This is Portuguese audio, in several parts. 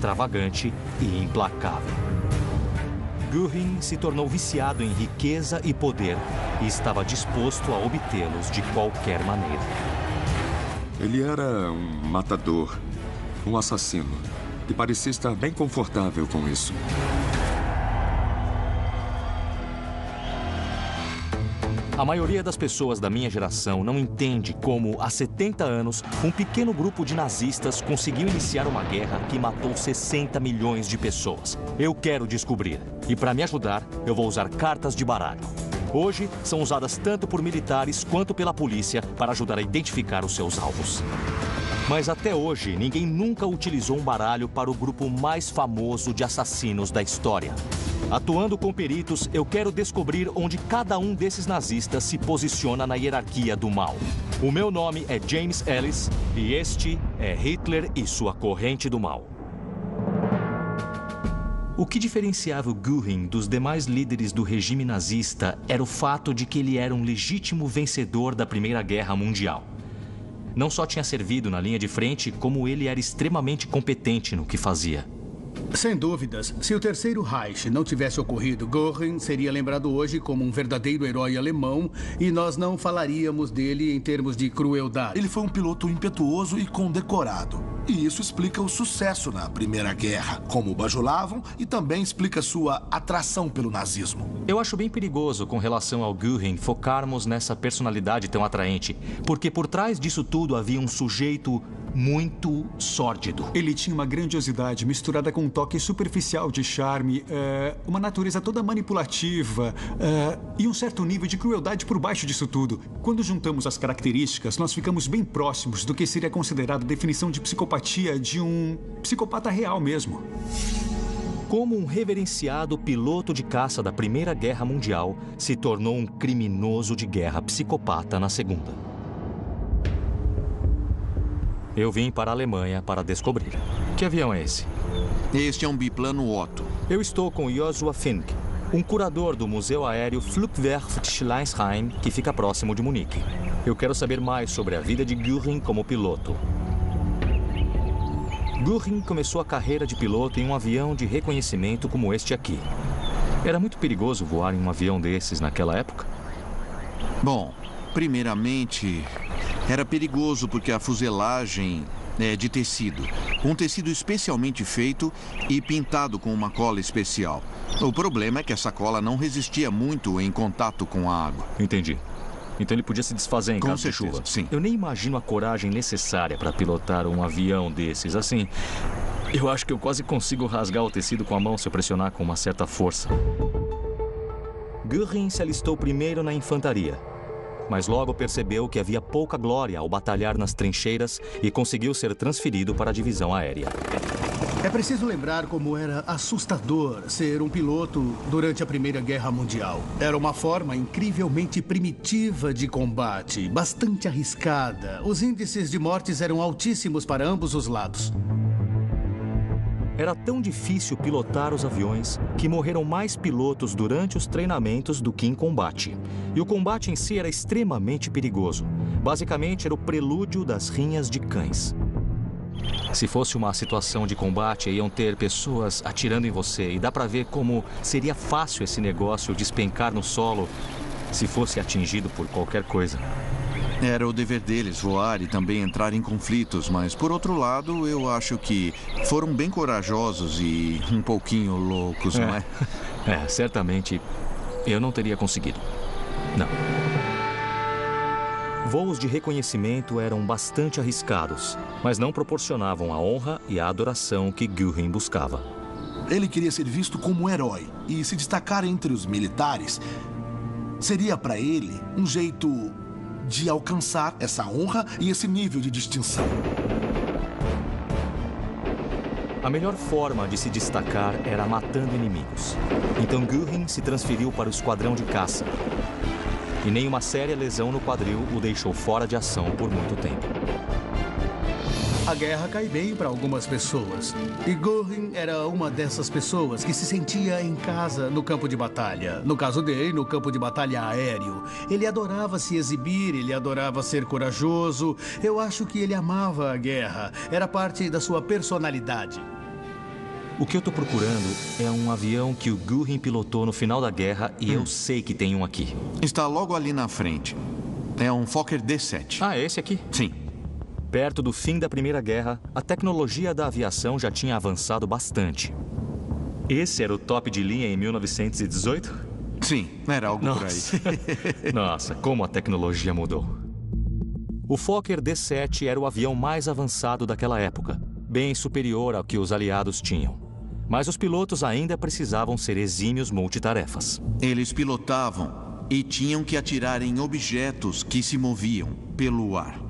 extravagante e implacável. Göring se tornou viciado em riqueza e poder e estava disposto a obtê-los de qualquer maneira. Ele era um matador, um assassino, e parecia estar bem confortável com isso. A maioria das pessoas da minha geração não entende como, há 70 anos, um pequeno grupo de nazistas conseguiu iniciar uma guerra que matou 60 milhões de pessoas. Eu quero descobrir. E para me ajudar, eu vou usar cartas de baralho. Hoje, são usadas tanto por militares quanto pela polícia para ajudar a identificar os seus alvos. Mas até hoje, ninguém nunca utilizou um baralho para o grupo mais famoso de assassinos da história. Atuando com peritos, eu quero descobrir onde cada um desses nazistas se posiciona na hierarquia do mal. O meu nome é James Ellis e este é Hitler e sua corrente do mal. O que diferenciava o Göring dos demais líderes do regime nazista era o fato de que ele era um legítimo vencedor da Primeira Guerra Mundial. Não só tinha servido na linha de frente, como ele era extremamente competente no que fazia. Sem dúvidas, se o Terceiro Reich não tivesse ocorrido, Göring seria lembrado hoje como um verdadeiro herói alemão e nós não falaríamos dele em termos de crueldade. Ele foi um piloto impetuoso e condecorado. E isso explica o sucesso na Primeira Guerra, como o bajulavam, e também explica sua atração pelo nazismo. Eu acho bem perigoso, com relação ao Göring, focarmos nessa personalidade tão atraente, porque por trás disso tudo havia um sujeito muito sórdido. Ele tinha uma grandiosidade misturada com um toque superficial de charme, uma natureza toda manipulativa e um certo nível de crueldade por baixo disso tudo. Quando juntamos as características, nós ficamos bem próximos do que seria considerado a definição de psicopatia de um psicopata real mesmo. Como um reverenciado piloto de caça da Primeira Guerra Mundial, se tornou um criminoso de guerra psicopata na Segunda. Eu vim para a Alemanha para descobrir. Que avião é esse? Este é um biplano Otto. Eu estou com Joshua Fink, um curador do Museu Aéreo Flugwerft Schleinsheim, que fica próximo de Munique. Eu quero saber mais sobre a vida de Göring como piloto. Göring começou a carreira de piloto em um avião de reconhecimento como este aqui. Era muito perigoso voar em um avião desses naquela época? Bom, primeiramente, era perigoso porque a fuselagem é de tecido. Um tecido especialmente feito e pintado com uma cola especial. O problema é que essa cola não resistia muito em contato com a água. Entendi. Então ele podia se desfazer em caso de chuva. Sim. Eu nem imagino a coragem necessária para pilotar um avião desses. Assim, eu acho que eu quase consigo rasgar o tecido com a mão se eu pressionar com uma certa força. Göring se alistou primeiro na infantaria, mas logo percebeu que havia pouca glória ao batalhar nas trincheiras e conseguiu ser transferido para a divisão aérea. É preciso lembrar como era assustador ser um piloto durante a Primeira Guerra Mundial. Era uma forma incrivelmente primitiva de combate, bastante arriscada. Os índices de mortes eram altíssimos para ambos os lados. Era tão difícil pilotar os aviões que morreram mais pilotos durante os treinamentos do que em combate. E o combate em si era extremamente perigoso. Basicamente, era o prelúdio das rinhas de cães. Se fosse uma situação de combate, iam ter pessoas atirando em você. E dá pra ver como seria fácil esse negócio despencar no solo se fosse atingido por qualquer coisa. Era o dever deles voar e também entrar em conflitos, mas por outro lado, eu acho que foram bem corajosos e um pouquinho loucos, não é? Certamente eu não teria conseguido. Não. Voos de reconhecimento eram bastante arriscados, mas não proporcionavam a honra e a adoração que Göring buscava. Ele queria ser visto como um herói e se destacar entre os militares seria para ele um jeito de alcançar essa honra e esse nível de distinção. A melhor forma de se destacar era matando inimigos. Então Göring se transferiu para o esquadrão de caça. E nenhuma séria lesão no quadril o deixou fora de ação por muito tempo. A guerra cai bem para algumas pessoas. E Göring era uma dessas pessoas que se sentia em casa no campo de batalha. No caso dele, no campo de batalha aéreo. Ele adorava se exibir, ele adorava ser corajoso. Eu acho que ele amava a guerra. Era parte da sua personalidade. O que eu tô procurando é um avião que o Goering pilotou no final da guerra e eu sei que tem um aqui. Está logo ali na frente. É um Fokker D-7. Ah, é esse aqui? Sim. Perto do fim da Primeira Guerra, a tecnologia da aviação já tinha avançado bastante. Esse era o top de linha em 1918? Sim, era algo por aí. Nossa, como a tecnologia mudou. O Fokker D-7 era o avião mais avançado daquela época, bem superior ao que os aliados tinham. Mas os pilotos ainda precisavam ser exímios multitarefas. Eles pilotavam e tinham que atirar em objetos que se moviam pelo ar.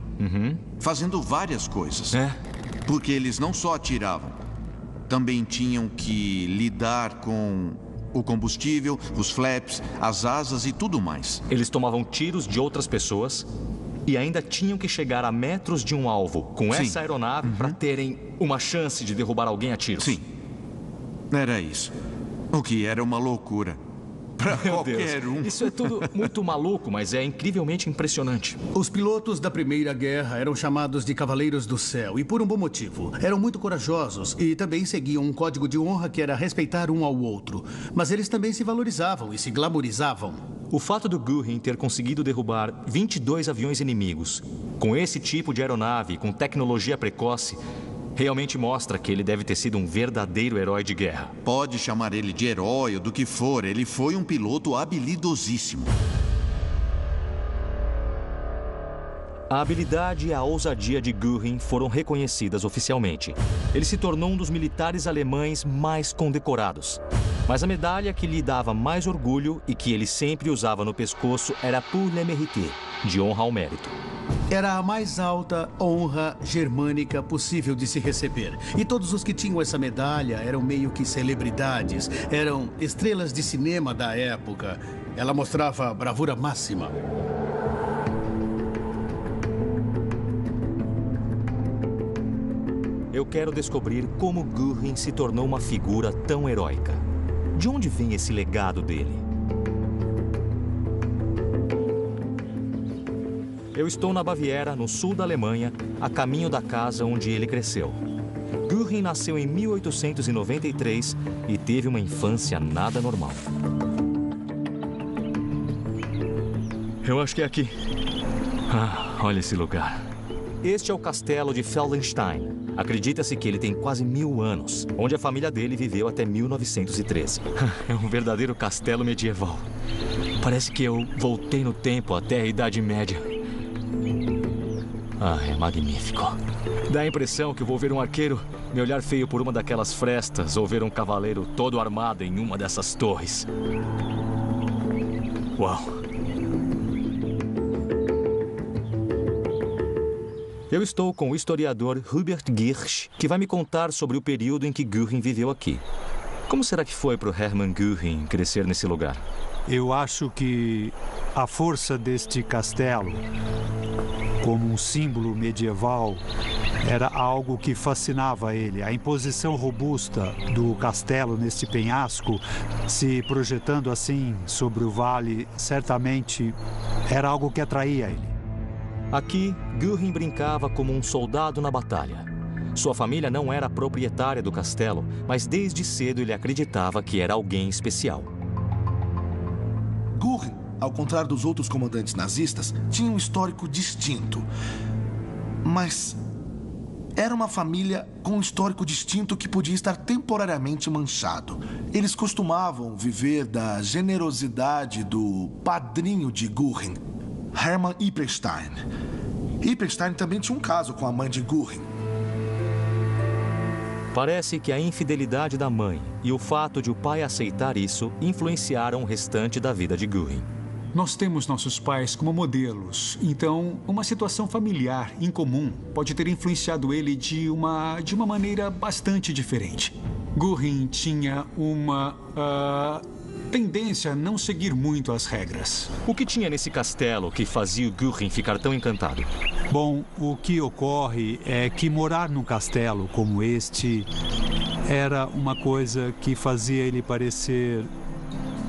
Fazendo várias coisas. Porque eles não só atiravam, também tinham que lidar com o combustível, os flaps, as asas e tudo mais. Eles tomavam tiros de outras pessoas e ainda tinham que chegar a metros de um alvo com essa aeronave para terem uma chance de derrubar alguém a tiros. Sim. Era isso. O que era uma loucura. Para qualquer um. Isso é tudo muito maluco, mas é incrivelmente impressionante. Os pilotos da Primeira Guerra eram chamados de Cavaleiros do Céu, e por um bom motivo. Eram muito corajosos e também seguiam um código de honra que era respeitar um ao outro. Mas eles também se valorizavam e se glamorizavam. O fato do Goering ter conseguido derrubar 22 aviões inimigos, com esse tipo de aeronave, com tecnologia precoce, realmente mostra que ele deve ter sido um verdadeiro herói de guerra. Pode chamar ele de herói ou do que for, ele foi um piloto habilidosíssimo. A habilidade e a ousadia de Goering foram reconhecidas oficialmente. Ele se tornou um dos militares alemães mais condecorados. Mas a medalha que lhe dava mais orgulho e que ele sempre usava no pescoço era Pour le Mérite, de honra ao mérito. Era a mais alta honra germânica possível de se receber. E todos os que tinham essa medalha eram meio que celebridades, eram estrelas de cinema da época. Ela mostrava bravura máxima. Eu quero descobrir como Goering se tornou uma figura tão heróica. De onde vem esse legado dele? Eu estou na Baviera, no sul da Alemanha, a caminho da casa onde ele cresceu. Goering nasceu em 1893 e teve uma infância nada normal. Eu acho que é aqui. Ah, olha esse lugar. Este é o castelo de Feldenstein. Acredita-se que ele tem quase 1000 anos, onde a família dele viveu até 1913. É um verdadeiro castelo medieval. Parece que eu voltei no tempo até a Idade Média. Ah, é magnífico. Dá a impressão que vou ver um arqueiro me olhar feio por uma daquelas frestas ou ver um cavaleiro todo armado em uma dessas torres. Uau! Eu estou com o historiador Hubert Girsch, que vai me contar sobre o período em que Goering viveu aqui. Como será que foi para o Hermann Goering crescer nesse lugar? Eu acho que a força deste castelo, como um símbolo medieval, era algo que fascinava ele. A imposição robusta do castelo neste penhasco, se projetando assim sobre o vale, certamente era algo que atraía ele. Aqui, Goering brincava como um soldado na batalha. Sua família não era proprietária do castelo, mas desde cedo ele acreditava que era alguém especial. Goering, ao contrário dos outros comandantes nazistas, tinha um histórico distinto. Mas era uma família com um histórico distinto que podia estar temporariamente manchado. Eles costumavam viver da generosidade do padrinho de Goering, Hermann Ippenstein. Ippenstein também tinha um caso com a mãe de Goering. Parece que a infidelidade da mãe e o fato de o pai aceitar isso influenciaram o restante da vida de Goering. Nós temos nossos pais como modelos, então uma situação familiar incomum pode ter influenciado ele de uma maneira bastante diferente. Goering tinha uma tendência a não seguir muito as regras. O que tinha nesse castelo que fazia o Goering ficar tão encantado? Bom, o que ocorre é que morar num castelo como este era uma coisa que fazia ele parecer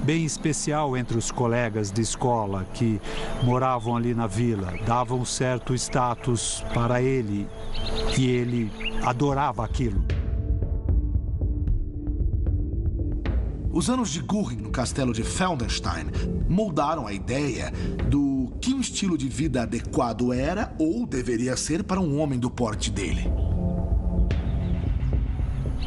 bem especial entre os colegas de escola que moravam ali na vila. Davam um certo status para ele e ele adorava aquilo. Os anos de Göring no castelo de Feldenstein moldaram a ideia do que um estilo de vida adequado era ou deveria ser para um homem do porte dele.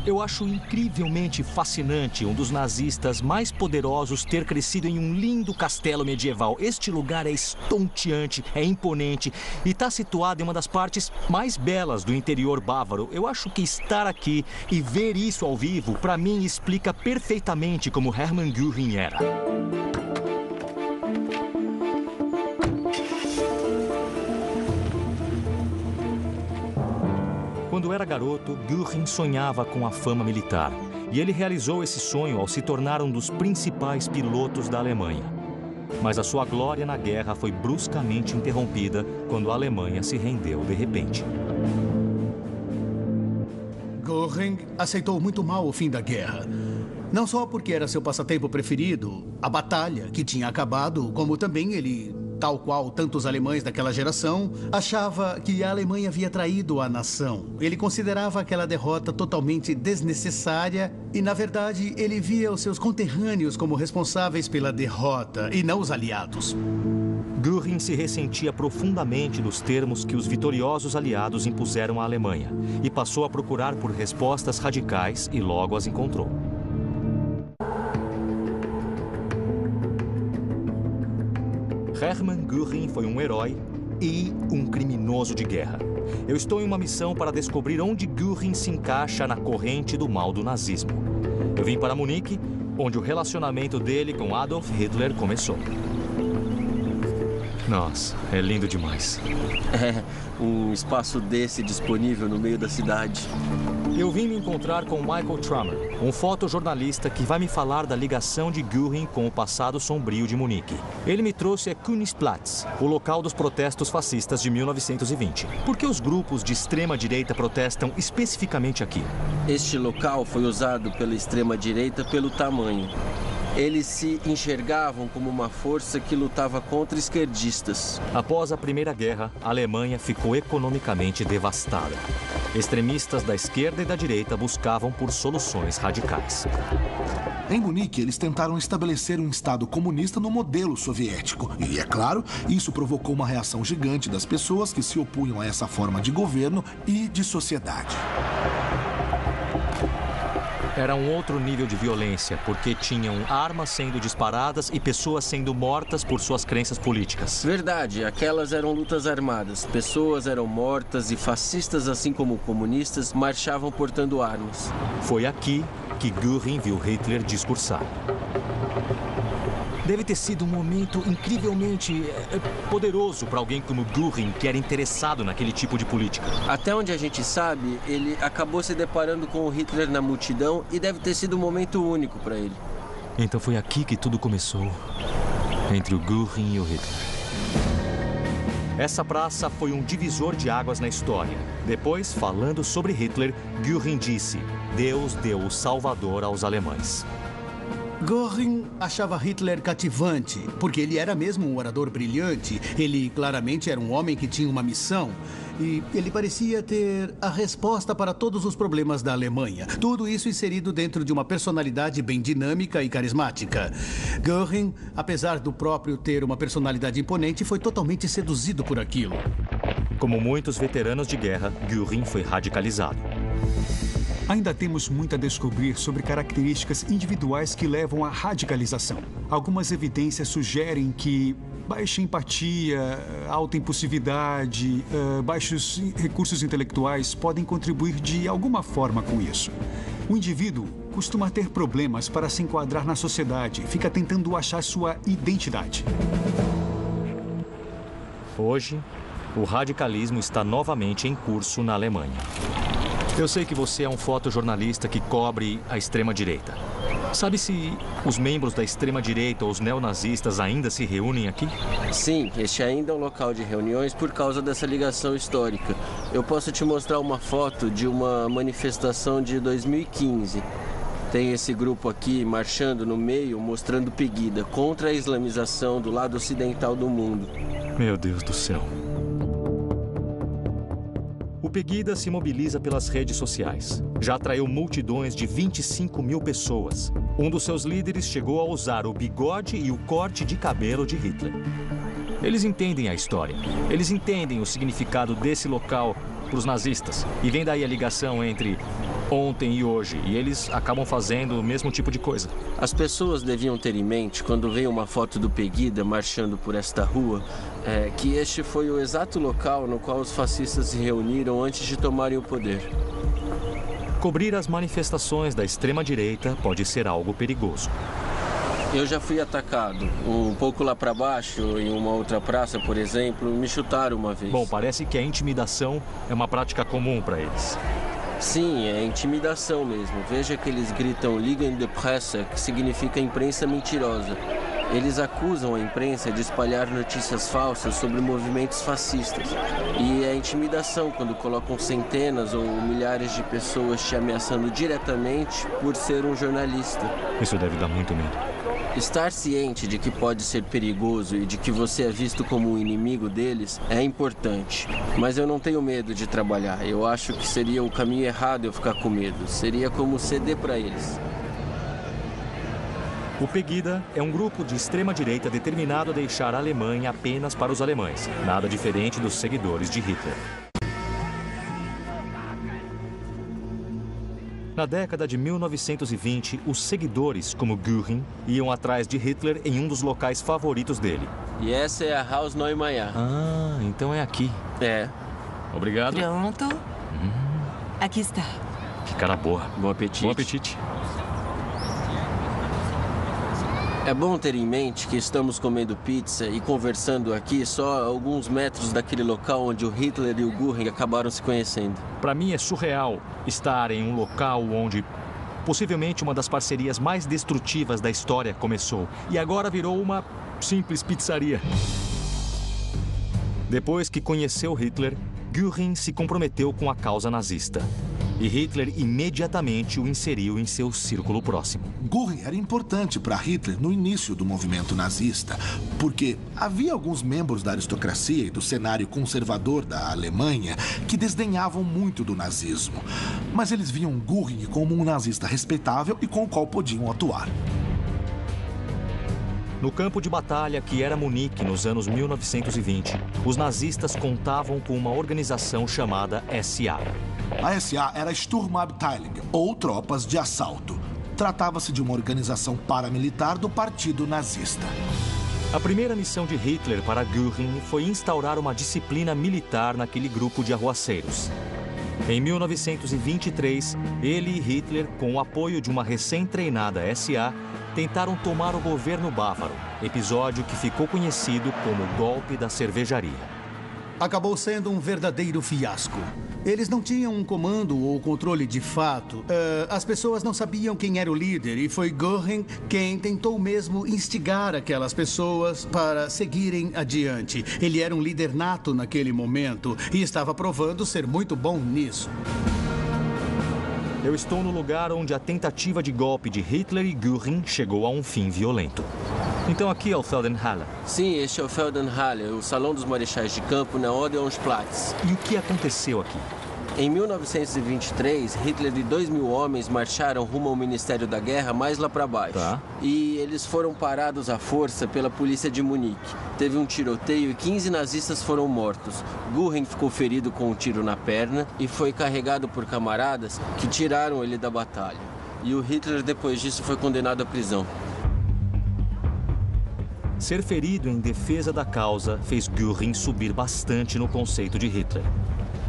Eu acho incrivelmente fascinante um dos nazistas mais poderosos ter crescido em um lindo castelo medieval. Este lugar é estonteante, é imponente e está situado em uma das partes mais belas do interior bávaro. Eu acho que estar aqui e ver isso ao vivo, para mim, explica perfeitamente como Hermann Göring era. Quando era garoto, Göring sonhava com a fama militar. E ele realizou esse sonho ao se tornar um dos principais pilotos da Alemanha. Mas a sua glória na guerra foi bruscamente interrompida quando a Alemanha se rendeu de repente. Göring aceitou muito mal o fim da guerra. Não só porque era seu passatempo preferido, a batalha que tinha acabado, como também ele, tal qual tantos alemães daquela geração, achava que a Alemanha havia traído a nação. Ele considerava aquela derrota totalmente desnecessária e, na verdade, ele via os seus conterrâneos como responsáveis pela derrota e não os aliados. Göring se ressentia profundamente dos termos que os vitoriosos aliados impuseram à Alemanha e passou a procurar por respostas radicais e logo as encontrou. Hermann Göring foi um herói e um criminoso de guerra. Eu estou em uma missão para descobrir onde Göring se encaixa na corrente do mal do nazismo. Eu vim para Munique, onde o relacionamento dele com Adolf Hitler começou. Nossa, é lindo demais. Um espaço desse disponível no meio da cidade. Eu vim me encontrar com Michael Trummer, um fotojornalista que vai me falar da ligação de Göring com o passado sombrio de Munique. Ele me trouxe a Königsplatz, o local dos protestos fascistas de 1920. Por que os grupos de extrema-direita protestam especificamente aqui? Este local foi usado pela extrema-direita pelo tamanho. Eles se enxergavam como uma força que lutava contra esquerdistas. Após a Primeira Guerra, a Alemanha ficou economicamente devastada. Extremistas da esquerda e da direita buscavam por soluções radicais. Em Munique, eles tentaram estabelecer um Estado comunista no modelo soviético. E, é claro, isso provocou uma reação gigante das pessoas que se opunham a essa forma de governo e de sociedade. Era um outro nível de violência, porque tinham armas sendo disparadas e pessoas sendo mortas por suas crenças políticas. Verdade, aquelas eram lutas armadas. Pessoas eram mortas e fascistas, assim como comunistas, marchavam portando armas. Foi aqui que Göring viu Hitler discursar. Deve ter sido um momento incrivelmente poderoso para alguém como Göring, que era interessado naquele tipo de política. Até onde a gente sabe, ele acabou se deparando com o Hitler na multidão e deve ter sido um momento único para ele. Então foi aqui que tudo começou, entre o Göring e o Hitler. Essa praça foi um divisor de águas na história. Depois, falando sobre Hitler, Göring disse: Deus deu o Salvador aos alemães. Göring achava Hitler cativante, porque ele era mesmo um orador brilhante. Ele claramente era um homem que tinha uma missão. E ele parecia ter a resposta para todos os problemas da Alemanha. Tudo isso inserido dentro de uma personalidade bem dinâmica e carismática. Göring, apesar do próprio ter uma personalidade imponente, foi totalmente seduzido por aquilo. Como muitos veteranos de guerra, Göring foi radicalizado. Ainda temos muito a descobrir sobre características individuais que levam à radicalização. Algumas evidências sugerem que baixa empatia, alta impulsividade, baixos recursos intelectuais podem contribuir de alguma forma com isso. O indivíduo costuma ter problemas para se enquadrar na sociedade, fica tentando achar sua identidade. Hoje, o radicalismo está novamente em curso na Alemanha. Eu sei que você é um fotojornalista que cobre a extrema-direita. Sabe se os membros da extrema-direita ou os neonazistas ainda se reúnem aqui? Sim, este ainda é um local de reuniões por causa dessa ligação histórica. Eu posso te mostrar uma foto de uma manifestação de 2015. Tem esse grupo aqui marchando no meio, mostrando Pegida contra a islamização do lado ocidental do mundo. Meu Deus do céu. O Pegida se mobiliza pelas redes sociais. Já atraiu multidões de 25 mil pessoas. Um dos seus líderes chegou a usar o bigode e o corte de cabelo de Hitler. Eles entendem a história. Eles entendem o significado desse local para os nazistas. E vem daí a ligação entre ontem e hoje. E eles acabam fazendo o mesmo tipo de coisa. As pessoas deviam ter em mente, quando vem uma foto do Pegida marchando por esta rua, que este foi o exato local no qual os fascistas se reuniram antes de tomarem o poder. Cobrir as manifestações da extrema-direita pode ser algo perigoso. Eu já fui atacado. Um pouco lá para baixo, em uma outra praça, por exemplo, me chutaram uma vez. Bom, parece que a intimidação é uma prática comum para eles. Sim, é intimidação mesmo. Veja que eles gritam Ligue de Presse, que significa imprensa mentirosa. Eles acusam a imprensa de espalhar notícias falsas sobre movimentos fascistas. E é intimidação quando colocam centenas ou milhares de pessoas te ameaçando diretamente por ser um jornalista. Isso deve dar muito medo. Estar ciente de que pode ser perigoso e de que você é visto como um inimigo deles é importante. Mas eu não tenho medo de trabalhar. Eu acho que seria o caminho errado eu ficar com medo. Seria como ceder para eles. O Pegida é um grupo de extrema-direita determinado a deixar a Alemanha apenas para os alemães. Nada diferente dos seguidores de Hitler. Na década de 1920, os seguidores, como Göring, iam atrás de Hitler em um dos locais favoritos dele. E essa é a Haus Neumeier. Ah, então é aqui. É. Obrigado. Pronto. Aqui está. Que cara boa. Bom apetite. Bom apetite. É bom ter em mente que estamos comendo pizza e conversando aqui só a alguns metros daquele local onde o Hitler e o Göring acabaram se conhecendo. Para mim é surreal estar em um local onde possivelmente uma das parcerias mais destrutivas da história começou e agora virou uma simples pizzaria. Depois que conheceu Hitler, Göring se comprometeu com a causa nazista. E Hitler imediatamente o inseriu em seu círculo próximo. Göring era importante para Hitler no início do movimento nazista, porque havia alguns membros da aristocracia e do cenário conservador da Alemanha que desdenhavam muito do nazismo. Mas eles viam Göring como um nazista respeitável e com o qual podiam atuar. No campo de batalha que era Munique nos anos 1920, os nazistas contavam com uma organização chamada SA. A SA era Sturmabteilung, ou Tropas de Assalto. Tratava-se de uma organização paramilitar do Partido Nazista. A primeira missão de Hitler para Göring foi instaurar uma disciplina militar naquele grupo de arruaceiros. Em 1923, ele e Hitler, com o apoio de uma recém-treinada SA, tentaram tomar o governo bávaro, episódio que ficou conhecido como o golpe da cervejaria. Acabou sendo um verdadeiro fiasco. Eles não tinham um comando ou controle de fato. As pessoas não sabiam quem era o líder e foi Göring quem tentou mesmo instigar aquelas pessoas para seguirem adiante. Ele era um líder nato naquele momento e estava provando ser muito bom nisso. Eu estou no lugar onde a tentativa de golpe de Hitler e Göring chegou a um fim violento. Então aqui é o Feldenhalle. Sim, este é o Feldenhalle, o Salão dos Marechais de Campo na Odeonsplatz. E o que aconteceu aqui? Em 1923, Hitler e 2.000 homens marcharam rumo ao Ministério da Guerra mais lá para baixo. Tá. E eles foram parados à força pela polícia de Munique. Teve um tiroteio e 15 nazistas foram mortos. Göring ficou ferido com um tiro na perna e foi carregado por camaradas que tiraram ele da batalha. E o Hitler, depois disso, foi condenado à prisão. Ser ferido em defesa da causa fez Göring subir bastante no conceito de Hitler.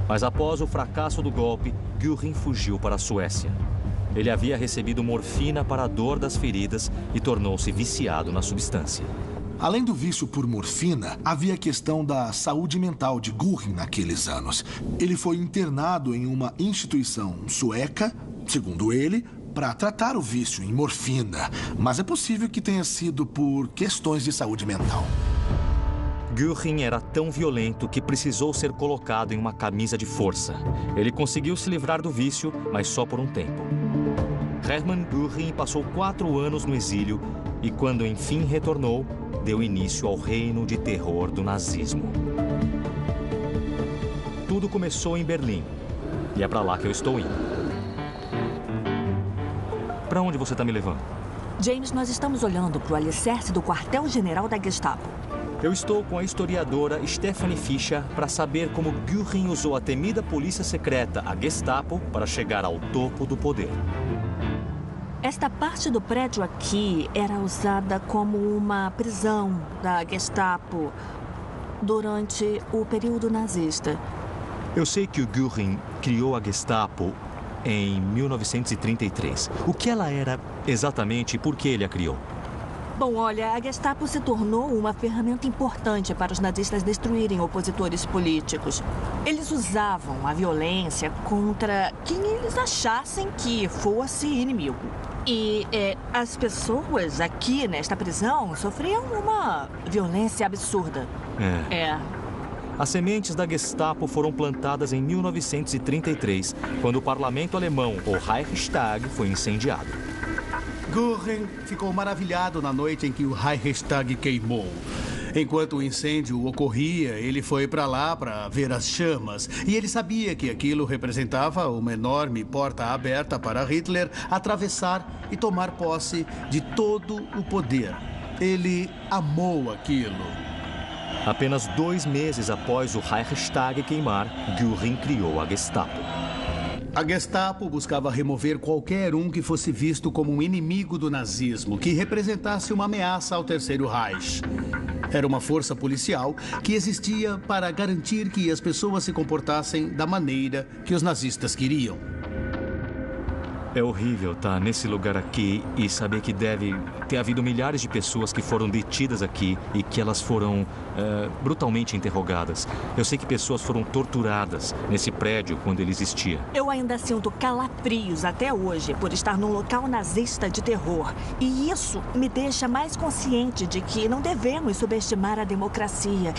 Mas após o fracasso do golpe, Göring fugiu para a Suécia. Ele havia recebido morfina para a dor das feridas e tornou-se viciado na substância. Além do vício por morfina, havia a questão da saúde mental de Göring naqueles anos. Ele foi internado em uma instituição sueca, segundo ele, para tratar o vício em morfina. Mas é possível que tenha sido por questões de saúde mental. Göring era tão violento que precisou ser colocado em uma camisa de força. Ele conseguiu se livrar do vício, mas só por um tempo. Hermann Göring passou 4 anos no exílio e, quando enfim retornou, deu início ao reino de terror do nazismo. Tudo começou em Berlim, E é pra lá que eu estou indo. Pra onde você tá me levando? James, nós estamos olhando para o alicerce do quartel-general da Gestapo. Eu estou com a historiadora Stephanie Fischer para saber como Göring usou a temida polícia secreta, a Gestapo, para chegar ao topo do poder. Esta parte do prédio aqui era usada como uma prisão da Gestapo durante o período nazista. Eu sei que o Göring criou a Gestapo em 1933. O que ela era exatamente e por que ele a criou? Bom, olha, a Gestapo se tornou uma ferramenta importante para os nazistas destruírem opositores políticos. Eles usavam a violência contra quem eles achassem que fosse inimigo. E as pessoas aqui nesta prisão sofriam uma violência absurda. As sementes da Gestapo foram plantadas em 1933, quando o parlamento alemão, o Reichstag, foi incendiado. Göring ficou maravilhado na noite em que o Reichstag queimou. Enquanto o incêndio ocorria, ele foi para lá para ver as chamas. E ele sabia que aquilo representava uma enorme porta aberta para Hitler atravessar e tomar posse de todo o poder. Ele amou aquilo. Apenas 2 meses após o Reichstag queimar, Göring criou a Gestapo. A Gestapo buscava remover qualquer um que fosse visto como um inimigo do nazismo, que representasse uma ameaça ao Terceiro Reich. Era uma força policial que existia para garantir que as pessoas se comportassem da maneira que os nazistas queriam. É horrível estar nesse lugar aqui e saber que deve ter havido milhares de pessoas que foram detidas aqui e que elas foram brutalmente interrogadas. Eu sei que pessoas foram torturadas nesse prédio quando ele existia. Eu ainda sinto calafrios até hoje por estar num local nazista de terror. E isso me deixa mais consciente de que não devemos subestimar a democracia.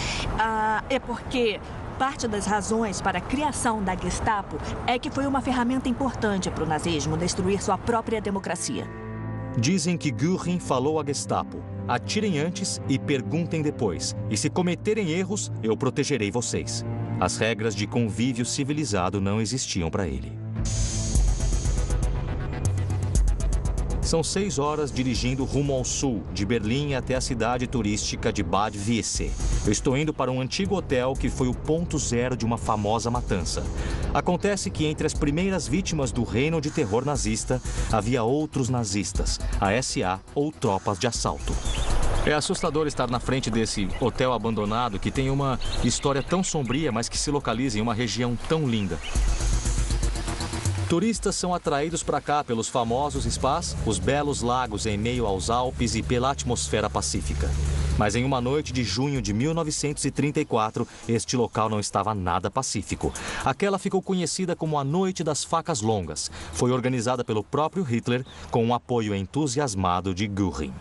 É porque parte das razões para a criação da Gestapo é que foi uma ferramenta importante para o nazismo destruir sua própria democracia. Dizem que Göring falou à Gestapo: atirem antes e perguntem depois. E se cometerem erros, eu protegerei vocês. As regras de convívio civilizado não existiam para ele. São 6 horas dirigindo rumo ao sul, de Berlim até a cidade turística de Bad Wiessee. Eu estou indo para um antigo hotel que foi o ponto zero de uma famosa matança. Acontece que entre as primeiras vítimas do reino de terror nazista, havia outros nazistas, a SA ou tropas de assalto. É assustador estar na frente desse hotel abandonado que tem uma história tão sombria, mas que se localiza em uma região tão linda. Turistas são atraídos para cá pelos famosos spas, os belos lagos em meio aos Alpes e pela atmosfera pacífica. Mas em uma noite de junho de 1934, este local não estava nada pacífico. Aquela ficou conhecida como a Noite das Facas Longas. Foi organizada pelo próprio Hitler com um apoio entusiasmado de Göring.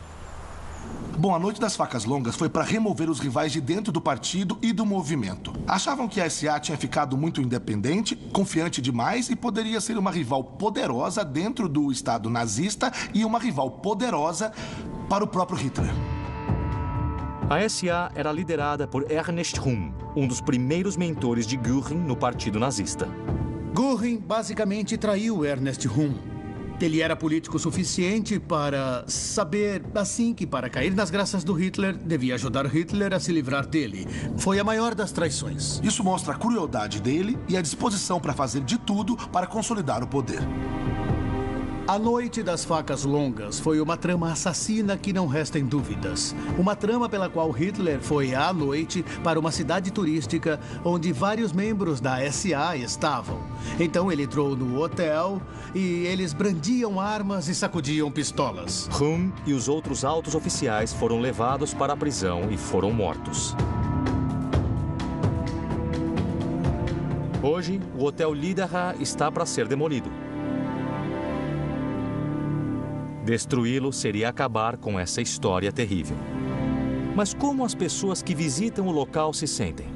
Bom, a Noite das Facas Longas foi para remover os rivais de dentro do partido e do movimento. Achavam que a SA tinha ficado muito independente, confiante demais e poderia ser uma rival poderosa dentro do Estado nazista e uma rival poderosa para o próprio Hitler. A SA era liderada por Ernest Röhm, um dos primeiros mentores de Göring no partido nazista. Göring basicamente traiu Ernest Röhm. Ele era político suficiente para saber, assim, que para cair nas graças do Hitler, devia ajudar Hitler a se livrar dele. Foi a maior das traições. Isso mostra a crueldade dele e a disposição para fazer de tudo para consolidar o poder. A Noite das Facas Longas foi uma trama assassina que não restem dúvidas. Uma trama pela qual Hitler foi à noite para uma cidade turística onde vários membros da SA estavam. Então ele entrou no hotel e eles brandiam armas e sacudiam pistolas. Röhm e os outros altos oficiais foram levados para a prisão e foram mortos. Hoje, o Hotel Liederhaus está para ser demolido. Destruí-lo seria acabar com essa história terrível. Mas como as pessoas que visitam o local se sentem?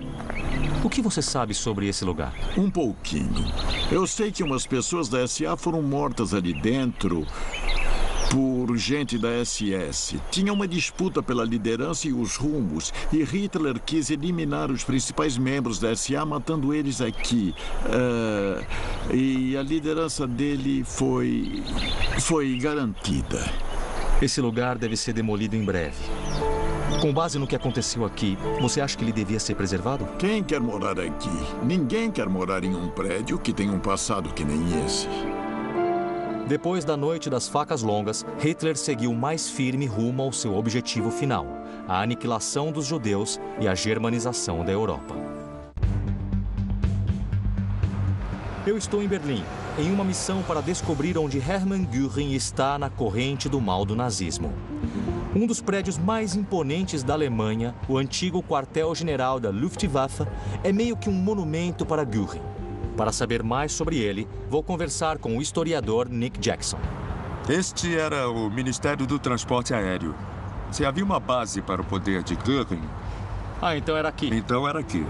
O que você sabe sobre esse lugar? Um pouquinho. Eu sei que umas pessoas da SA foram mortas ali dentro por gente da SS. Tinha uma disputa pela liderança e os rumos, e Hitler quis eliminar os principais membros da SA, matando eles aqui. E a liderança dele foi garantida. Esse lugar deve ser demolido em breve. Com base no que aconteceu aqui, você acha que ele devia ser preservado? Quem quer morar aqui? Ninguém quer morar em um prédio que tem um passado que nem esse. Depois da Noite das Facas Longas, Hitler seguiu mais firme rumo ao seu objetivo final, a aniquilação dos judeus e a germanização da Europa. Eu estou em Berlim, em uma missão para descobrir onde Hermann Göring está na corrente do mal do nazismo. Um dos prédios mais imponentes da Alemanha, o antigo quartel-general da Luftwaffe, é meio que um monumento para Göring. Para saber mais sobre ele, vou conversar com o historiador Nick Jackson. Este era o Ministério do Transporte Aéreo. Se havia uma base para o poder de Göring... então era aqui. Então era aqui.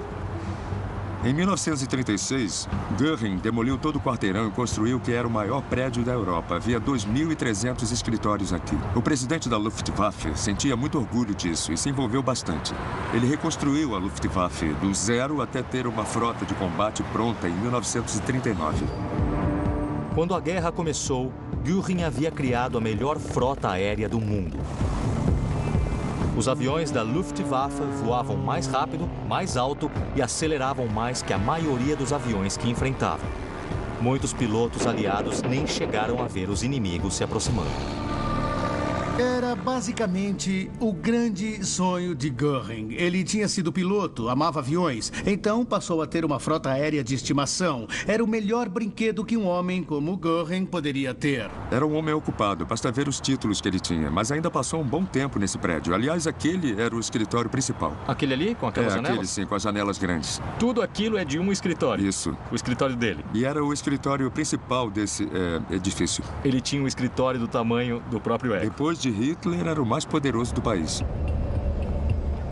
Em 1936, Göring demoliu todo o quarteirão e construiu o que era o maior prédio da Europa. Havia 2.300 escritórios aqui. O presidente da Luftwaffe sentia muito orgulho disso e se envolveu bastante. Ele reconstruiu a Luftwaffe do zero até ter uma frota de combate pronta em 1939. Quando a guerra começou, Göring havia criado a melhor frota aérea do mundo. Os aviões da Luftwaffe voavam mais rápido, mais alto e aceleravam mais que a maioria dos aviões que enfrentavam. Muitos pilotos aliados nem chegaram a ver os inimigos se aproximando. Era basicamente o grande sonho de Göring. Ele tinha sido piloto, amava aviões, então passou a ter uma frota aérea de estimação. Era o melhor brinquedo que um homem como Göring poderia ter. Era um homem ocupado, basta ver os títulos que ele tinha, mas ainda passou um bom tempo nesse prédio. Aliás, aquele era o escritório principal. Aquele ali, com aquelas janelas? Aquele sim, com as janelas grandes. Tudo aquilo é de um escritório? Isso. O escritório dele? E era o escritório principal desse edifício. Ele tinha um escritório do tamanho do próprio ego. Depois de Hitler, era o mais poderoso do país.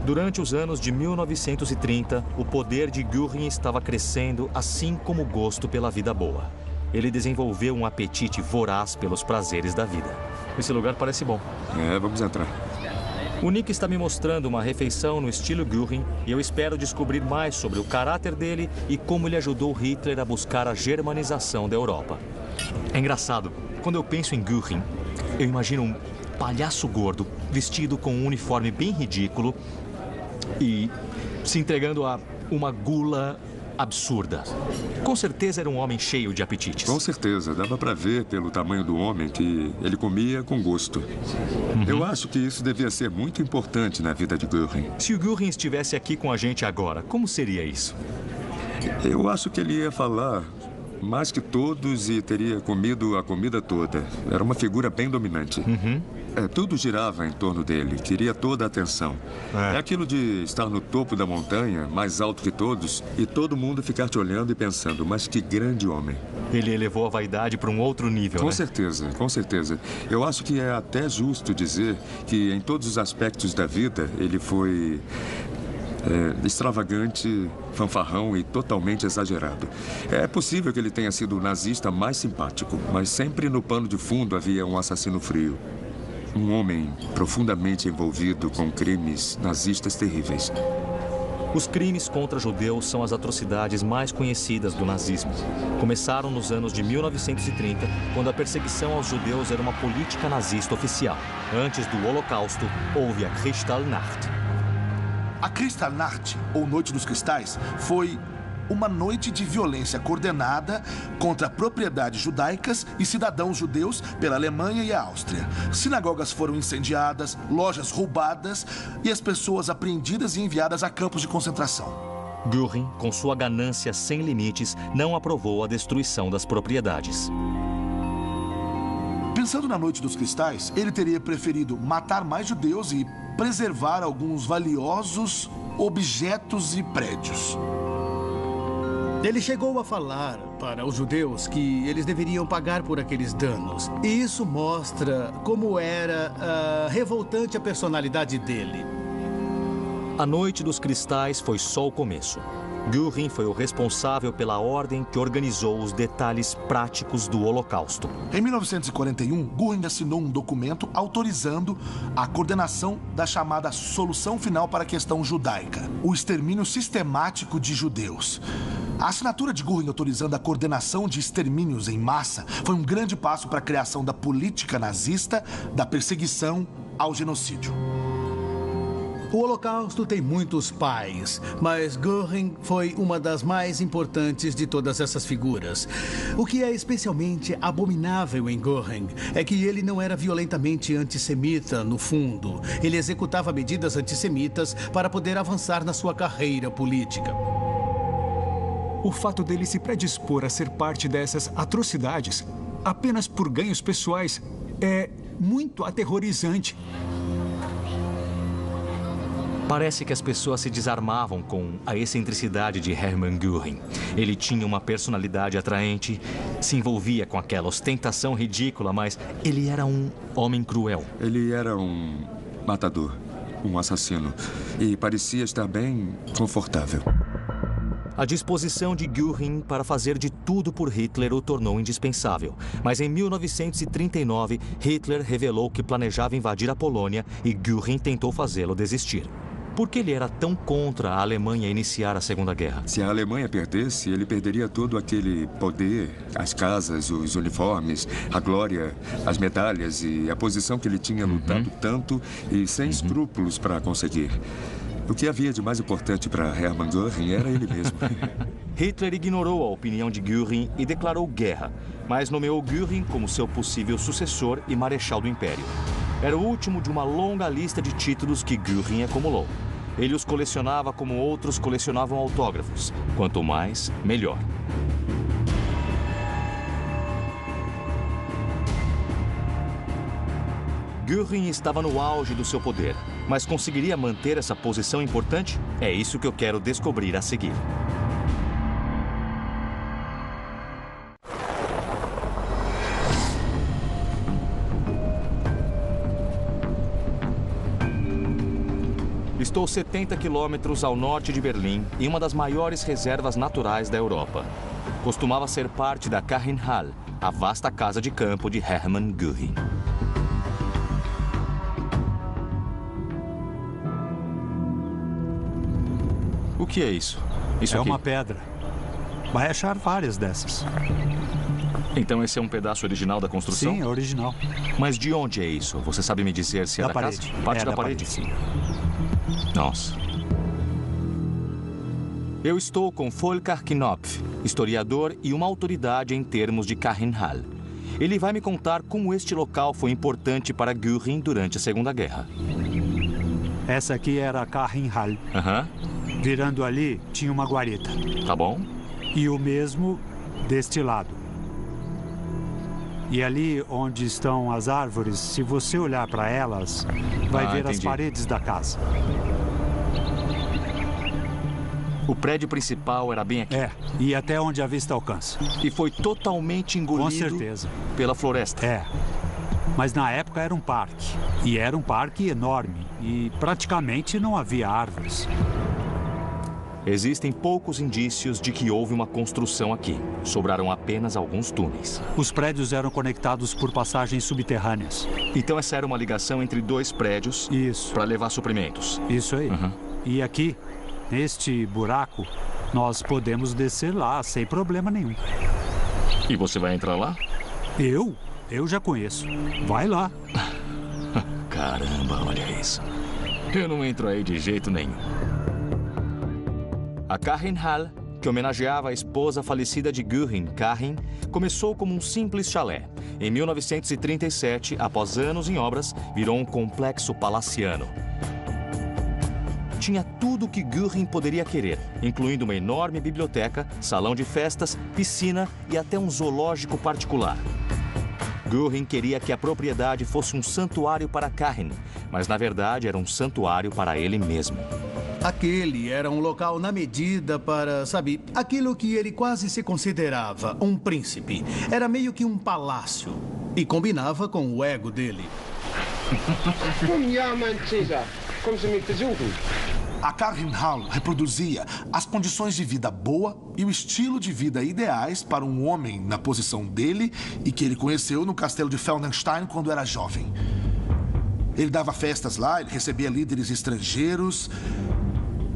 Durante os anos de 1930, o poder de Göring estava crescendo, assim como o gosto pela vida boa. Ele desenvolveu um apetite voraz pelos prazeres da vida. Esse lugar parece bom. Vamos entrar. O Nick está me mostrando uma refeição no estilo Göring e eu espero descobrir mais sobre o caráter dele e como ele ajudou Hitler a buscar a germanização da Europa. É engraçado, quando eu penso em Göring, eu imagino um palhaço gordo, vestido com um uniforme bem ridículo e se entregando a uma gula absurda. Com certeza era um homem cheio de apetites. Com certeza, dava para ver pelo tamanho do homem que ele comia com gosto. Eu acho que isso devia ser muito importante na vida de Göring. Se o Göring estivesse aqui com a gente agora, como seria isso? Eu acho que ele ia falar mais que todos e teria comido a comida toda. Era uma figura bem dominante. Tudo girava em torno dele, queria toda a atenção. É aquilo de estar no topo da montanha, mais alto que todos, e todo mundo ficar te olhando e pensando, mas que grande homem. Ele elevou a vaidade para um outro nível, Com certeza, com certeza. Eu acho que é até justo dizer que em todos os aspectos da vida, ele foi extravagante, fanfarrão e totalmente exagerado. É possível que ele tenha sido o nazista mais simpático, mas sempre no pano de fundo havia um assassino frio. Um homem profundamente envolvido com crimes nazistas terríveis. Os crimes contra judeus são as atrocidades mais conhecidas do nazismo. Começaram nos anos de 1930, quando a perseguição aos judeus era uma política nazista oficial. Antes do Holocausto, houve a Kristallnacht. A Kristallnacht, ou Noite dos Cristais, foi uma noite de violência coordenada contra propriedades judaicas e cidadãos judeus pela Alemanha e a Áustria. Sinagogas foram incendiadas, lojas roubadas e as pessoas apreendidas e enviadas a campos de concentração. Göring, com sua ganância sem limites, não aprovou a destruição das propriedades. Pensando na Noite dos Cristais, ele teria preferido matar mais judeus e preservar alguns valiosos objetos e prédios. Ele chegou a falar para os judeus que eles deveriam pagar por aqueles danos. E isso mostra como era revoltante a personalidade dele. A Noite dos Cristais foi só o começo. Göring foi o responsável pela ordem que organizou os detalhes práticos do Holocausto. Em 1941, Göring assinou um documento autorizando a coordenação da chamada Solução Final para a Questão Judaica, o extermínio sistemático de judeus. A assinatura de Göring autorizando a coordenação de extermínios em massa foi um grande passo para a criação da política nazista da perseguição ao genocídio. O Holocausto tem muitos pais, mas Göring foi uma das mais importantes de todas essas figuras. O que é especialmente abominável em Göring é que ele não era violentamente antissemita, no fundo. Ele executava medidas antissemitas para poder avançar na sua carreira política. O fato dele se predispor a ser parte dessas atrocidades apenas por ganhos pessoais é muito aterrorizante. Parece que as pessoas se desarmavam com a excentricidade de Hermann Göring. Ele tinha uma personalidade atraente, se envolvia com aquela ostentação ridícula, mas ele era um homem cruel. Ele era um matador, um assassino, e parecia estar bem confortável. A disposição de Göring para fazer de tudo por Hitler o tornou indispensável. Mas em 1939, Hitler revelou que planejava invadir a Polônia e Göring tentou fazê-lo desistir. Por que ele era tão contra a Alemanha iniciar a Segunda Guerra? Se a Alemanha perdesse, ele perderia todo aquele poder, as casas, os uniformes, a glória, as medalhas e a posição que ele tinha lutado tanto e sem escrúpulos para conseguir. O que havia de mais importante para Hermann Göring era ele mesmo. Hitler ignorou a opinião de Göring e declarou guerra, mas nomeou Göring como seu possível sucessor e marechal do Império. Era o último de uma longa lista de títulos que Göring acumulou. Ele os colecionava como outros colecionavam autógrafos. Quanto mais, melhor. Göring estava no auge do seu poder, mas conseguiria manter essa posição importante? É isso que eu quero descobrir a seguir. Estou 70 quilômetros ao norte de Berlim, em uma das maiores reservas naturais da Europa. Costumava ser parte da Kachenhalle, a vasta casa de campo de Hermann Göring. O que é isso? Isso é aqui? Uma pedra. Vai achar várias dessas. Então esse é um pedaço original da construção? Sim, é original. Mas de onde é isso? Você sabe me dizer se é da parede. casa? Parte da parede? Sim. Nossa. Eu estou com Volker Knopf, historiador e uma autoridade em termos de Kachenhalle. Ele vai me contar como este local foi importante para Göring durante a Segunda Guerra. Essa aqui era a Kachenhalle. Virando ali, tinha uma guarita. Tá bom. E o mesmo deste lado. E ali onde estão as árvores, se você olhar para elas, vai ver entendi. as paredes da casa. O prédio principal era bem aqui. É, e até onde a vista alcança. E foi totalmente engolido Com certeza. Pela floresta. É. Mas na época era um parque. E era um parque enorme. E praticamente não havia árvores. Existem poucos indícios de que houve uma construção aqui. Sobraram apenas alguns túneis. Os prédios eram conectados por passagens subterrâneas. Então essa era uma ligação entre dois prédios. Isso. Para levar suprimentos. Isso aí. E aqui, neste buraco, nós podemos descer lá sem problema nenhum. E você vai entrar lá? Eu? Eu já conheço. Vai lá. Caramba, olha isso. Eu não entro aí de jeito nenhum. A Kachenhalle, que homenageava a esposa falecida de Göring, Karin, começou como um simples chalé. Em 1937, após anos em obras, virou um complexo palaciano. Tinha tudo o que Göring poderia querer, incluindo uma enorme biblioteca, salão de festas, piscina e até um zoológico particular. Göring queria que a propriedade fosse um santuário para Karin, mas na verdade era um santuário para ele mesmo. Aquele era um local na medida para, sabe, aquilo que ele quase se considerava um príncipe. Era meio que um palácio e combinava com o ego dele. A Karin Hall reproduzia as condições de vida boa e o estilo de vida ideais para um homem na posição dele e que ele conheceu no castelo de Feldenstein quando era jovem. Ele dava festas lá, ele recebia líderes estrangeiros.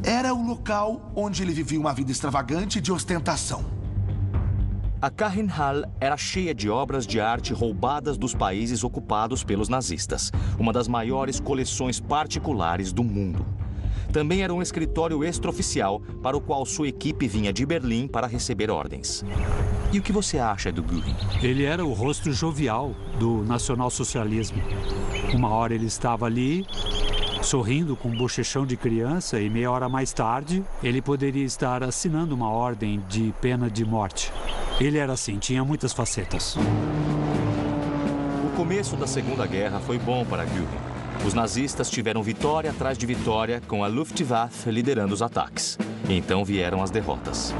Era o local onde ele vivia uma vida extravagante e de ostentação. A Karin-Hall era cheia de obras de arte roubadas dos países ocupados pelos nazistas, uma das maiores coleções particulares do mundo. Também era um escritório extraoficial para o qual sua equipe vinha de Berlim para receber ordens. E o que você acha do Göring? Ele era o rosto jovial do nacionalsocialismo. Uma hora ele estava ali, sorrindo com um bochechão de criança, e meia hora mais tarde, ele poderia estar assinando uma ordem de pena de morte. Ele era assim, tinha muitas facetas. O começo da Segunda Guerra foi bom para Göring. Os nazistas tiveram vitória atrás de vitória, com a Luftwaffe liderando os ataques. Então vieram as derrotas.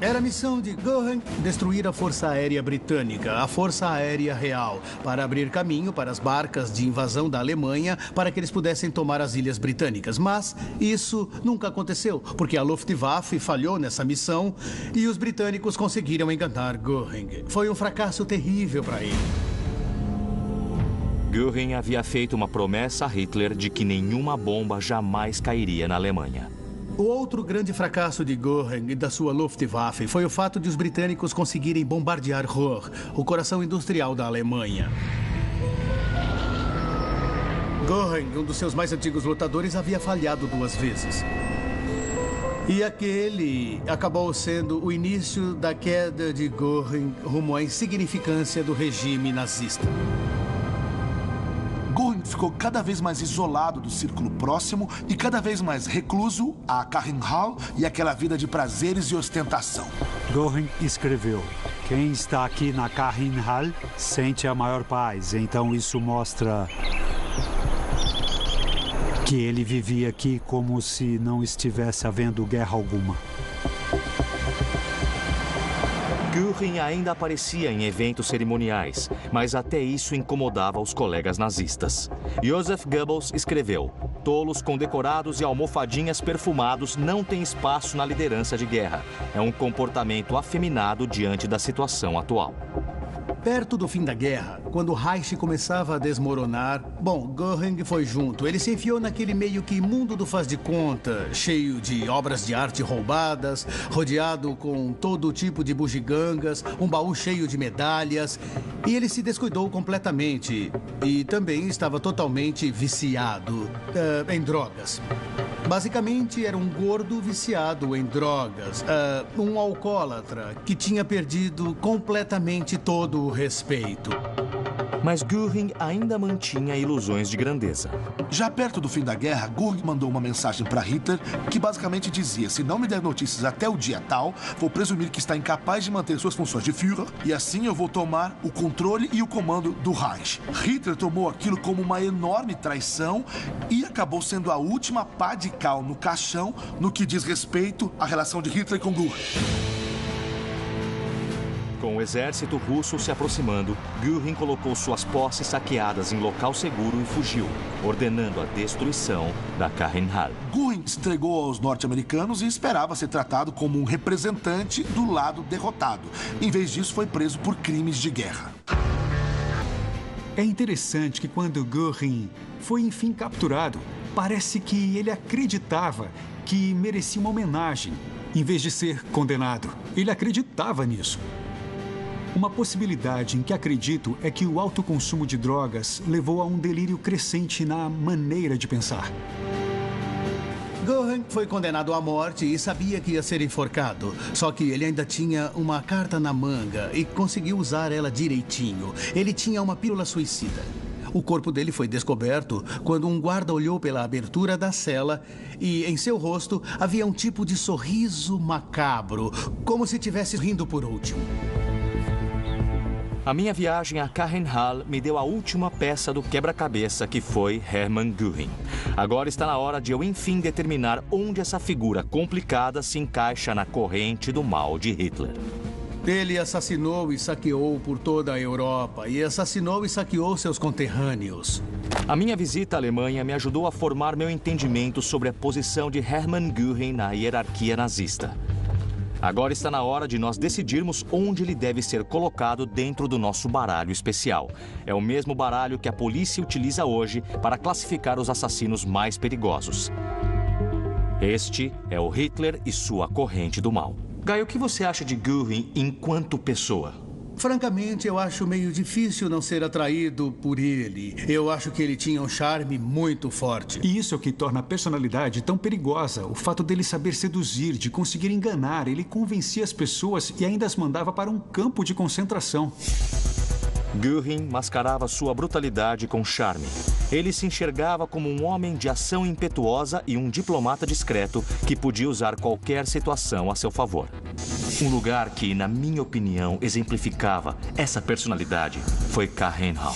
Era a missão de Göring destruir a Força Aérea Britânica, a Força Aérea Real, para abrir caminho para as barcas de invasão da Alemanha para que eles pudessem tomar as ilhas britânicas. Mas isso nunca aconteceu, porque a Luftwaffe falhou nessa missão e os britânicos conseguiram enganar Göring. Foi um fracasso terrível para ele. Göring havia feito uma promessa a Hitler de que nenhuma bomba jamais cairia na Alemanha. O outro grande fracasso de Göring e da sua Luftwaffe foi o fato de os britânicos conseguirem bombardear Ruhr, o coração industrial da Alemanha. Göring, um dos seus mais antigos lutadores, havia falhado 2 vezes. E aquele acabou sendo o início da queda de Göring rumo à insignificância do regime nazista. Göring ficou cada vez mais isolado do círculo próximo e cada vez mais recluso à Karin-Hall e aquela vida de prazeres e ostentação. Göring escreveu: quem está aqui na Karin-Hall sente a maior paz. Então isso mostra que ele vivia aqui como se não estivesse havendo guerra alguma. Göring ainda aparecia em eventos cerimoniais, mas até isso incomodava os colegas nazistas. Joseph Goebbels escreveu: tolos condecorados e almofadinhas perfumados não têm espaço na liderança de guerra. É um comportamento afeminado diante da situação atual. Perto do fim da guerra, quando o Reich começava a desmoronar, Göring foi junto. Ele se enfiou naquele meio que mundo do faz de conta, cheio de obras de arte roubadas, rodeado com todo tipo de bugigangas, um baú cheio de medalhas. E ele se descuidou completamente. E também estava totalmente viciado em drogas. Basicamente, era um gordo viciado em drogas, um alcoólatra que tinha perdido completamente todo o respeito. Mas Göring ainda mantinha ilusões de grandeza. Já perto do fim da guerra, Göring mandou uma mensagem para Hitler que basicamente dizia: se não me der notícias até o dia tal, vou presumir que está incapaz de manter suas funções de Führer e assim eu vou tomar o controle e o comando do Reich. Hitler tomou aquilo como uma enorme traição e acabou sendo a última pá de cal no caixão no que diz respeito à relação de Hitler com Göring. Com o exército russo se aproximando, Göring colocou suas posses saqueadas em local seguro e fugiu, ordenando a destruição da Karin-Hall. Göring se entregou aos norte-americanos e esperava ser tratado como um representante do lado derrotado. Em vez disso, foi preso por crimes de guerra. É interessante que quando Göring foi enfim capturado, parece que ele acreditava que merecia uma homenagem, em vez de ser condenado. Ele acreditava nisso. Uma possibilidade em que acredito é que o alto consumo de drogas levou a um delírio crescente na maneira de pensar. Göring foi condenado à morte e sabia que ia ser enforcado. Só que ele ainda tinha uma carta na manga e conseguiu usar ela direitinho. Ele tinha uma pílula suicida. O corpo dele foi descoberto quando um guarda olhou pela abertura da cela e em seu rosto havia um tipo de sorriso macabro, como se estivesse rindo por último. A minha viagem a Karin-Hall me deu a última peça do quebra-cabeça que foi Hermann Göring. Agora está na hora de eu, enfim, determinar onde essa figura complicada se encaixa na corrente do mal de Hitler. Ele assassinou e saqueou por toda a Europa e assassinou e saqueou seus conterrâneos. A minha visita à Alemanha me ajudou a formar meu entendimento sobre a posição de Hermann Göring na hierarquia nazista. Agora está na hora de nós decidirmos onde ele deve ser colocado dentro do nosso baralho especial. É o mesmo baralho que a polícia utiliza hoje para classificar os assassinos mais perigosos. Este é o Hitler e sua corrente do mal. Guy, o que você acha de Göring enquanto pessoa? Francamente, eu acho meio difícil não ser atraído por ele. Eu acho que ele tinha um charme muito forte. E isso é o que torna a personalidade tão perigosa. O fato dele saber seduzir, de conseguir enganar. Ele convencia as pessoas e ainda as mandava para um campo de concentração. Göring mascarava sua brutalidade com charme. Ele se enxergava como um homem de ação impetuosa e um diplomata discreto que podia usar qualquer situação a seu favor. Um lugar que, na minha opinião, exemplificava essa personalidade foi Kahrenhal,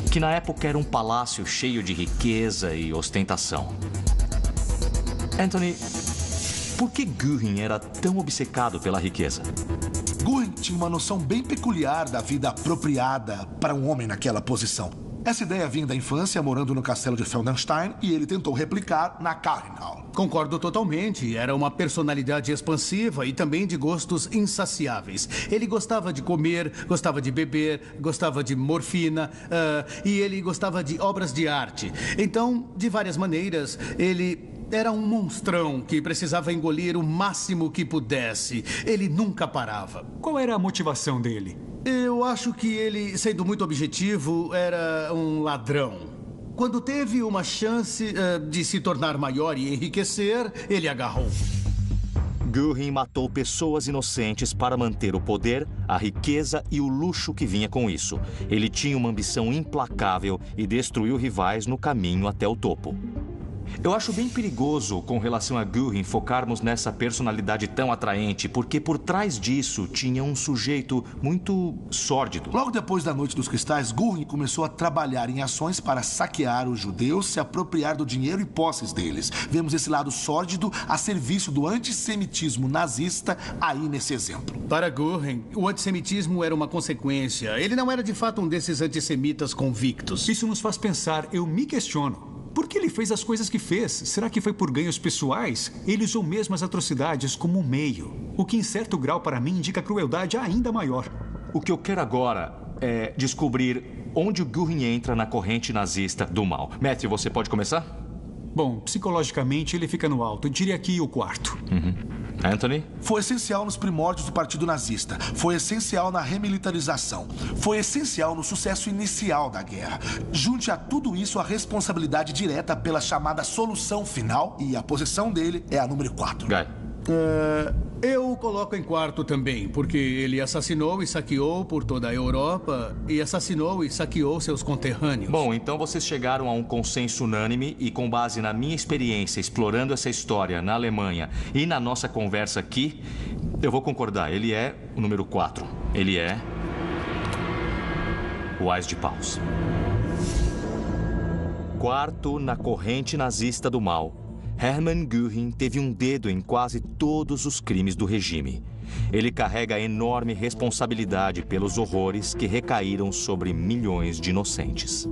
que na época era um palácio cheio de riqueza e ostentação. Anthony, por que Göring era tão obcecado pela riqueza? Göring tinha uma noção bem peculiar da vida apropriada para um homem naquela posição. Essa ideia vinha da infância, morando no castelo de Feldenstein, e ele tentou replicar na Kahrenhal. Concordo totalmente. Era uma personalidade expansiva e também de gostos insaciáveis. Ele gostava de comer, gostava de beber, gostava de morfina, e ele gostava de obras de arte. Então, de várias maneiras, ele era um monstrão que precisava engolir o máximo que pudesse. Ele nunca parava. Qual era a motivação dele? Eu acho que ele, sendo muito objetivo, era um ladrão. Quando teve uma chance de se tornar maior e enriquecer, ele agarrou. Göring matou pessoas inocentes para manter o poder, a riqueza e o luxo que vinha com isso. Ele tinha uma ambição implacável e destruiu rivais no caminho até o topo. Eu acho bem perigoso, com relação a Göring, focarmos nessa personalidade tão atraente, porque por trás disso tinha um sujeito muito sórdido. Logo depois da Noite dos Cristais, Göring começou a trabalhar em ações para saquear os judeus, se apropriar do dinheiro e posses deles. Vemos esse lado sórdido a serviço do antissemitismo nazista aí nesse exemplo. Para Göring, o antissemitismo era uma consequência. Ele não era de fato um desses antissemitas convictos. Isso nos faz pensar, eu me questiono. Por que ele fez as coisas que fez? Será que foi por ganhos pessoais? Ele usou mesmo as atrocidades como um meio. O que, em certo grau, para mim, indica crueldade ainda maior. O que eu quero agora é descobrir onde o Göring entra na corrente nazista do mal. Matthew, você pode começar? Bom, psicologicamente, ele fica no alto. Eu diria aqui o quarto. Anthony? Foi essencial nos primórdios do Partido Nazista. Foi essencial na remilitarização. Foi essencial no sucesso inicial da guerra. Junte a tudo isso a responsabilidade direta pela chamada solução final, e a posição dele é a número 4. Guy? Eu o coloco em quarto também, porque ele assassinou e saqueou por toda a Europa e assassinou e saqueou seus conterrâneos. Bom, então vocês chegaram a um consenso unânime e, com base na minha experiência explorando essa história na Alemanha e na nossa conversa aqui, eu vou concordar. Ele é o número 4. Ele é o Ás de Paus. Quarto na corrente nazista do mal, Hermann Göring teve um dedo em quase todos os crimes do regime. Ele carrega a enorme responsabilidade pelos horrores que recaíram sobre milhões de inocentes.